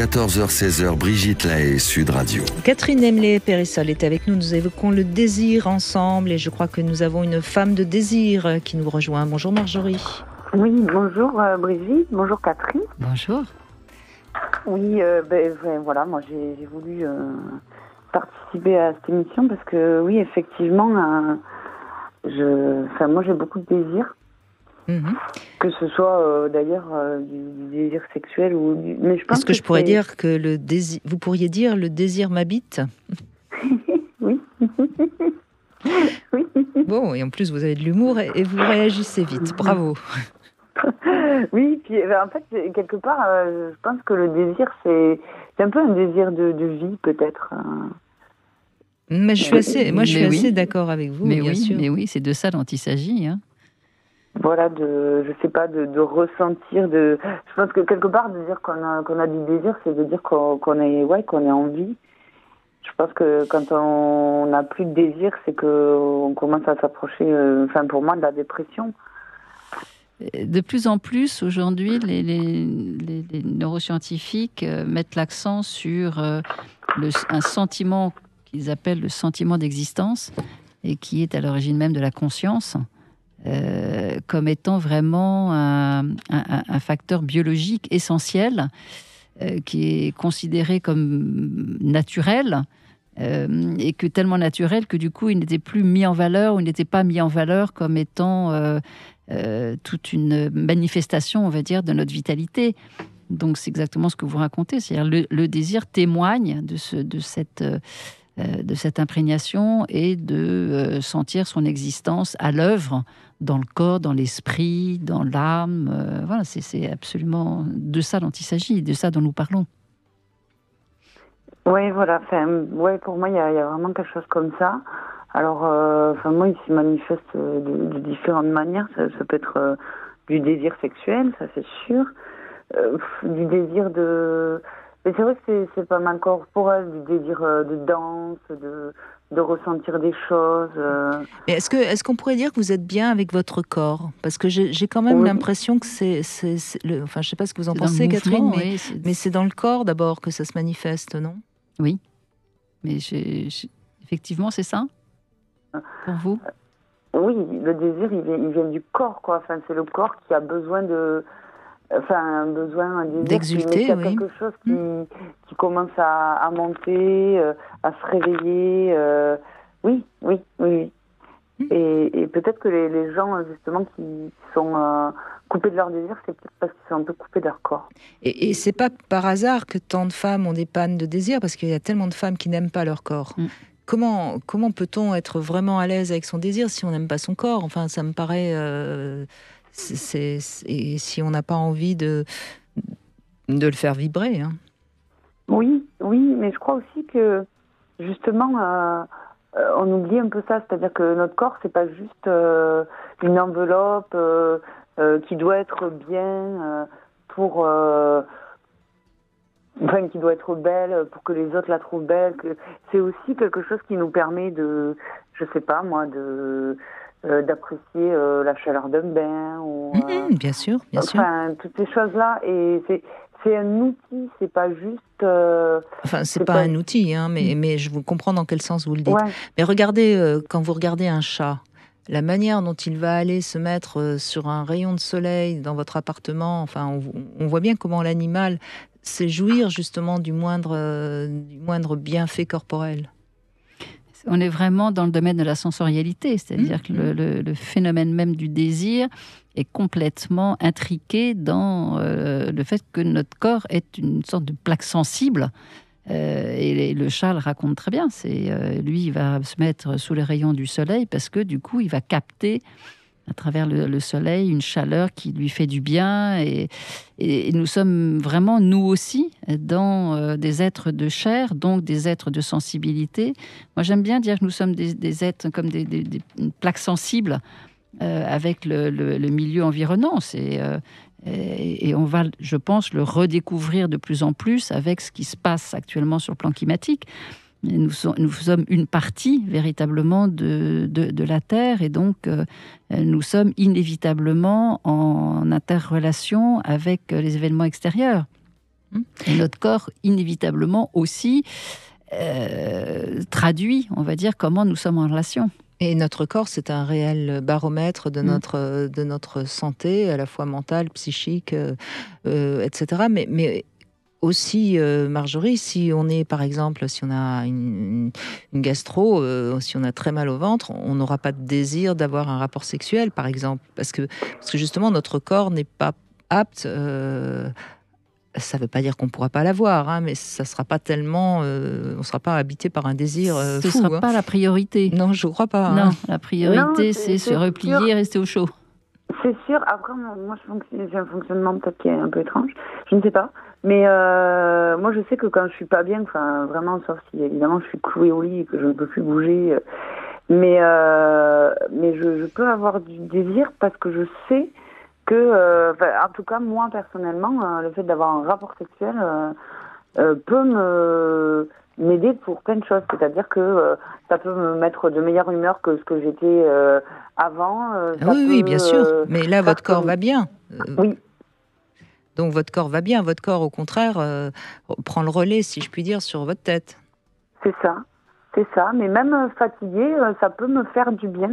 14h-16h, Brigitte Lahaie, Sud Radio. Catherine Emlé-Périssol est avec nous. Nous évoquons le désir ensemble et je crois que nous avons une femme de désir qui nous rejoint. Bonjour Marjorie. Oui, bonjour Brigitte, bonjour Catherine. Bonjour. Oui, voilà, moi j'ai voulu participer à cette émission parce que oui, effectivement, moi j'ai beaucoup de désirs. Que ce soit d'ailleurs du désir sexuel ou mais je pense Est-ce que je pourrais dire que le désir, vous pourriez dire le désir m'habite? Oui. Oui. Bon, et en plus vous avez de l'humour et vous réagissez vite. Bravo. Oui, puis en fait quelque part, je pense que le désir c'est un peu un désir de vie peut-être. Mais je suis assez d'accord avec vous, bien sûr. Mais oui, c'est de ça dont il s'agit. Hein. Voilà, je sais pas, de ressentir, je pense que quelque part, de dire qu'on a du désir, c'est de dire qu'on est en vie. Je pense que quand on n'a plus de désir, c'est qu'on commence à s'approcher, pour moi, de la dépression. De plus en plus, aujourd'hui, les neuroscientifiques mettent l'accent sur un sentiment qu'ils appellent le sentiment d'existence et qui est à l'origine même de la conscience. Comme étant vraiment un facteur biologique essentiel qui est considéré comme naturel et que tellement naturel que du coup il n'était plus mis en valeur ou il n'était pas mis en valeur comme étant toute une manifestation, on va dire, de notre vitalité. Donc c'est exactement ce que vous racontez, c'est-à-dire le désir témoigne de cette imprégnation et de sentir son existence à l'œuvre dans le corps, dans l'esprit, dans l'âme. Voilà, c'est absolument de ça dont il s'agit, de ça dont nous parlons. Oui, voilà. Pour moi, il y a vraiment quelque chose comme ça. Alors, moi, il se manifeste de différentes manières. Ça peut être du désir sexuel, ça c'est sûr. Du désir de... Mais c'est vrai que c'est pas mal corporel, du désir de danse, de ressentir des choses. Mais est-ce qu'on pourrait dire que vous êtes bien avec votre corps? Parce que j'ai quand même l'impression que je sais pas ce que vous en pensez, Catherine, mais c'est dans le corps d'abord que ça se manifeste, non? Oui, mais effectivement, c'est ça pour vous? Oui, le désir, il vient du corps, quoi. Enfin, c'est le corps qui a besoin un besoin d'exulter, quelque chose qui commence à monter, à se réveiller. Oui. Et peut-être que les gens, justement, qui sont coupés de leur désir, c'est peut-être parce qu'ils sont un peu coupés de leur corps. Et c'est pas par hasard que tant de femmes ont des pannes de désir, parce qu'il y a tellement de femmes qui n'aiment pas leur corps. Comment peut-on être vraiment à l'aise avec son désir si on n'aime pas son corps? Enfin, ça me paraît... et si on n'a pas envie de le faire vibrer. Hein. Oui, mais je crois aussi que, justement... on oublie un peu ça, c'est-à-dire que notre corps, c'est pas juste une enveloppe qui doit être bien qui doit être belle pour que les autres la trouvent belle. C'est aussi quelque chose qui nous permet de, je sais pas moi, d'apprécier la chaleur d'un bain ou bien sûr. Toutes ces choses-là, et c'est un outil, c'est pas juste... c'est pas un outil, hein, mais je vous comprends dans quel sens vous le dites. Ouais. Mais regardez, quand vous regardez un chat, la manière dont il va aller se mettre sur un rayon de soleil dans votre appartement, on voit bien comment l'animal sait jouir justement du moindre bienfait corporel. On est vraiment dans le domaine de la sensorialité, c'est-à-dire que le phénomène même du désir est complètement intriqué dans le fait que notre corps est une sorte de plaque sensible. Et le chat le raconte très bien. Lui, il va se mettre sous les rayons du soleil parce que du coup, il va capter à travers le soleil une chaleur qui lui fait du bien. Et nous sommes vraiment, nous aussi, dans des êtres de chair, donc des êtres de sensibilité. Moi, j'aime bien dire que nous sommes des êtres comme des plaques sensibles avec le milieu environnant. Et on va, je pense, le redécouvrir de plus en plus avec ce qui se passe actuellement sur le plan climatique. Nous sommes une partie véritablement de la Terre, et donc nous sommes inévitablement en interrelation avec les événements extérieurs. Et notre corps, inévitablement aussi, traduit, on va dire, comment nous sommes en relation. Et notre corps, c'est un réel baromètre de notre santé, à la fois mentale, psychique, etc. Mais aussi, Marjorie, si on est, par exemple, si on a une gastro, si on a très mal au ventre, on n'aura pas de désir d'avoir un rapport sexuel, par exemple. Parce que justement, notre corps n'est pas apte... ça ne veut pas dire qu'on ne pourra pas l'avoir, hein, mais ça sera pas tellement... on ne sera pas habité par un désir fou. Ce ne sera pas la priorité. Non, je ne crois pas. Non, hein. la priorité, c'est se replier et rester au chaud. C'est sûr. Après, moi, j'ai un fonctionnement peut-être qui est un peu étrange. Je ne sais pas. Mais moi, je sais que quand je suis pas bien, enfin, vraiment, sauf si évidemment je suis clouée au lit et que je ne peux plus bouger, mais je peux avoir du désir parce que je sais que, en tout cas, moi personnellement, le fait d'avoir un rapport sexuel peut m'aider pour plein de choses. C'est-à-dire que ça peut me mettre de meilleure humeur que ce que j'étais avant. Oui, bien sûr. Mais là, votre corps va bien. Oui. Donc votre corps va bien. Votre corps, au contraire, prend le relais, si je puis dire, sur votre tête. C'est ça. Mais même fatigué, ça peut me faire du bien,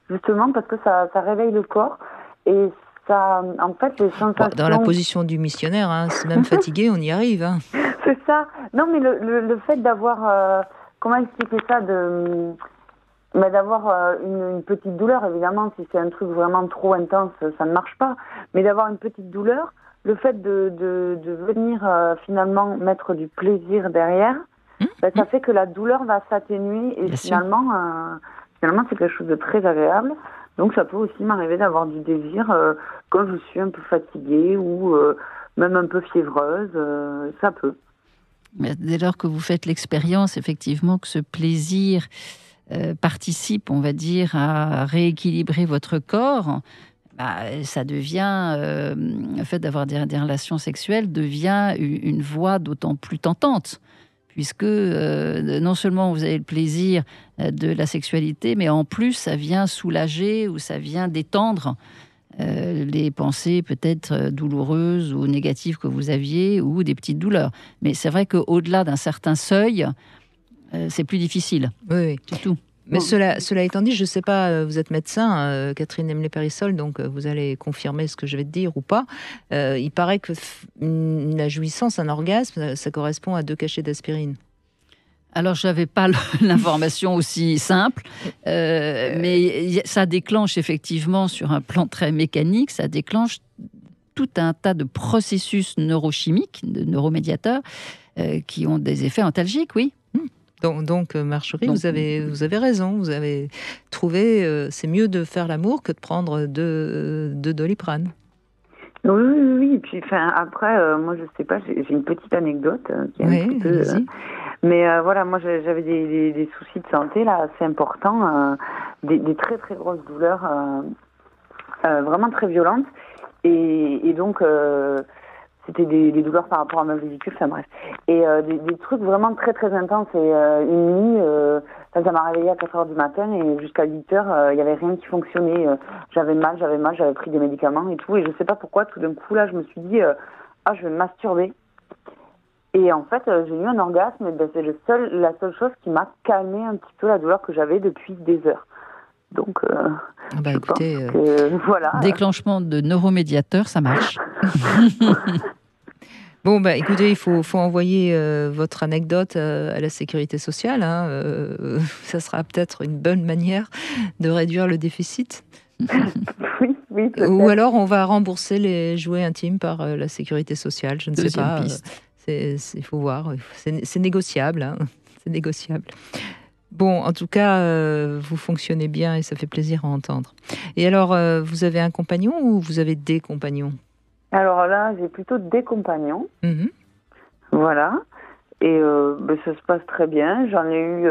justement, parce que ça réveille le corps. Et ça, en fait, les sensations... Dans la position du missionnaire, hein, même fatigué, on y arrive. Hein. C'est ça. Non, mais le fait d'avoir... comment expliquer ça d'avoir une petite douleur, évidemment, si c'est un truc vraiment trop intense, ça ne marche pas. Mais d'avoir une petite douleur, le fait de venir finalement mettre du plaisir derrière, ça fait que la douleur va s'atténuer et finalement, c'est quelque chose de très agréable. Donc ça peut aussi m'arriver d'avoir du désir quand je suis un peu fatiguée ou même un peu fiévreuse, ça peut. Mais dès lors que vous faites l'expérience, effectivement, que ce plaisir participe, on va dire, à rééquilibrer votre corps, ça devient, le fait d'avoir des relations sexuelles devient une voie d'autant plus tentante, puisque non seulement vous avez le plaisir de la sexualité, mais en plus ça vient soulager ou ça vient détendre les pensées peut-être douloureuses ou négatives que vous aviez ou des petites douleurs. Mais c'est vrai qu'au-delà d'un certain seuil, c'est plus difficile. Oui. C'est tout. Mais cela étant dit, je ne sais pas, vous êtes médecin, Catherine Emlé-Périssol, donc vous allez confirmer ce que je vais te dire ou pas. Il paraît que la jouissance, un orgasme, ça correspond à 2 cachets d'aspirine. Alors, je n'avais pas l'information aussi simple, mais ça déclenche effectivement, sur un plan très mécanique, ça déclenche tout un tas de processus neurochimiques, de neuromédiateurs, qui ont des effets antalgiques, oui. Donc Marjorie, vous avez raison. Vous avez trouvé, c'est mieux de faire l'amour que de prendre de Doliprane. Oui. Et puis, après, moi, je sais pas, j'ai une petite anecdote qui est un petit peu... mais voilà, moi, j'avais des soucis de santé, là, assez importants, des très, très grosses douleurs, vraiment très violentes. Et donc... c'était des douleurs par rapport à ma vésicule, enfin bref. Et des trucs vraiment très très intenses. Et une nuit, ça m'a réveillée à 4h du matin et jusqu'à 8h, il n'y avait rien qui fonctionnait. J'avais mal, j'avais pris des médicaments et tout. Et je ne sais pas pourquoi, tout d'un coup, là, je me suis dit, je vais me masturber. Et en fait, j'ai eu un orgasme. Et c'est la seule chose qui m'a calmé un petit peu la douleur que j'avais depuis des heures. Donc, écoutez, voilà. Déclenchement de neuromédiateurs, ça marche. Bon, écoutez, il faut envoyer votre anecdote à la sécurité sociale. Hein, ça sera peut-être une bonne manière de réduire le déficit. Oui, peut-être. Ou alors, on va rembourser les jouets intimes par la sécurité sociale. Je ne sais pas. Il faut voir. C'est négociable. Hein, c'est négociable. Bon, en tout cas, vous fonctionnez bien et ça fait plaisir à entendre. Et alors, vous avez un compagnon ou vous avez des compagnons ? Alors là, j'ai plutôt des compagnons. Mmh. Voilà. Et ça se passe très bien. J'en ai eu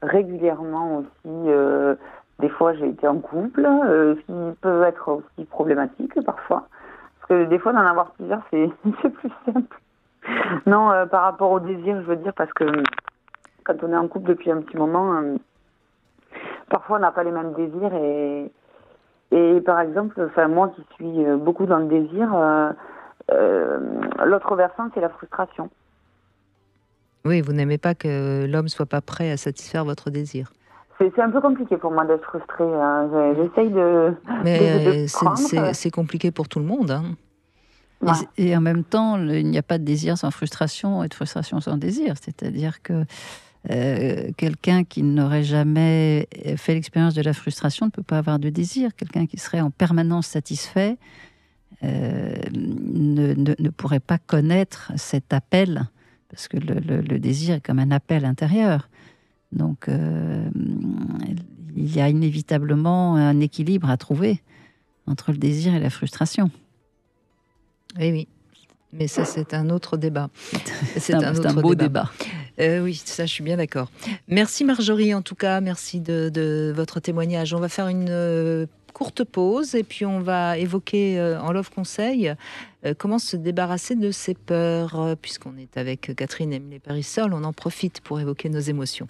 régulièrement aussi. Des fois, j'ai été en couple, ce qui peut être aussi problématique parfois. Parce que des fois, d'en avoir plusieurs, c'est plus simple. Non, par rapport au désir, je veux dire, parce que quand on est en couple depuis un petit moment, parfois on n'a pas les mêmes désirs et par exemple, moi qui suis beaucoup dans le désir, l'autre versant, c'est la frustration. Oui, vous n'aimez pas que l'homme soit pas prêt à satisfaire votre désir. C'est un peu compliqué pour moi d'être frustrée. J'essaye de. Mais c'est compliqué pour tout le monde. Hein. Ouais. Et en même temps, il n'y a pas de désir sans frustration et de frustration sans désir. C'est-à-dire que quelqu'un qui n'aurait jamais fait l'expérience de la frustration ne peut pas avoir de désir. Quelqu'un qui serait en permanence satisfait ne pourrait pas connaître cet appel, parce que le désir est comme un appel intérieur. Donc, il y a inévitablement un équilibre à trouver entre le désir et la frustration. Oui. Mais ça, c'est un autre débat. C'est un beau débat. Oui, ça, je suis bien d'accord. Merci Marjorie, en tout cas. Merci de votre témoignage. On va faire une courte pause et puis on va évoquer en Love Conseil comment se débarrasser de ses peurs. Puisqu'on est avec Catherine Emilé-Périssol, on en profite pour évoquer nos émotions.